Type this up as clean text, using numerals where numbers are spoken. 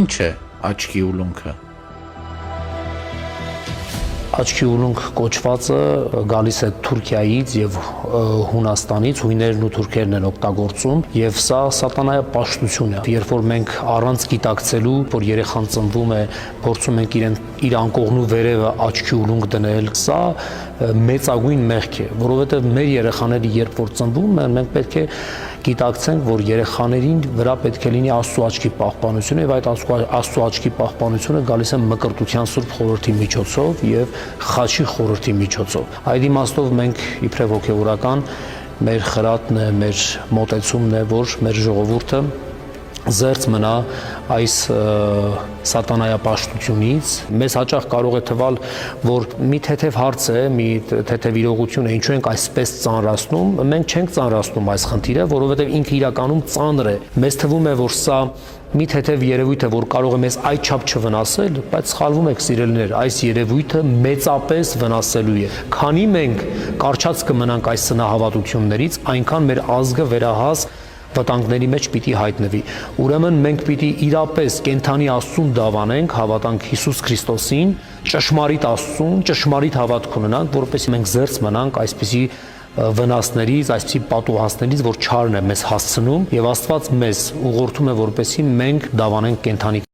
Ինչ է աչքի ուլունքը։ Աչքի ուլունք կոչվածը գալիս է Թուրքիայից եւ Հունաստանից, հույներն ու թուրքերն են օգտագործում, եւ սա սատանայապաշտություն է։ Երբ որ մենք առանց գիտակցելու, որ երեխան ծնվում է, փորձում ենք իր անկողնու վերևը աչքի ուլունք դնել, սա մեծագույն մեղք է, որովհետեւ մեր երեխաները երբ որ ծնվում են, մենք պետք է գիտակցենք, որ երեխաներին վրա պետք է լինի Աստծո աչքի պահպանությունը, եւ այդ Աստծո աչքի պահպանությունը գալիս է Մկրտության Սուրբ Խորհրդի միջոցով եւ Խաչի խորհրդի միջոցով։ Այդ իմաստով մենք իբրև հոգեվորական մեր խրատն է, մեր մոտեցումն է, որ մեր ժողովուրդը զերծ մնա այս սատանայապաշտությունից։ Մեզ հաճախ կարող է թվալ, որ մի թեթև հարց է, մի թեթև իրողություն է, ինչու ենք այսպես ծանրացնում։ Մենք չենք ծանրացնում այս խնդիրը, որովհետև ինքը իրականում ծանր է։ Մեզ թվում է, որ սա մի թեթև երևույթ է, որ կարող է մեզ այդչափ չվնասել, բայց սխալվում եք սիրելիներ, այս երևույթը մեծապես վնասելու է։ Քանի մենք կարճած կմնանք այս սնահավատություններից, այնքան մեր ազգը վերահաս վտանգների մեջ պիտի հայտնվի։ Ուրեմն մենք պիտի իրապես կենթանի Աստծուն դավանենք, հավատանք Հիսուս Քրիստոսին, ճշմարիտ Աստծուն, ճշմարիտ հավատք ունենանք, որովհետեւ մենք զերծ մնանք այսպիսի վնասներից, այսպիսի պատուհաններից, որ չարն է մեզ հասցնում, եւ Աստված մեզ ուղղորդում է, որպեսզի մենք դավանենք կենթանի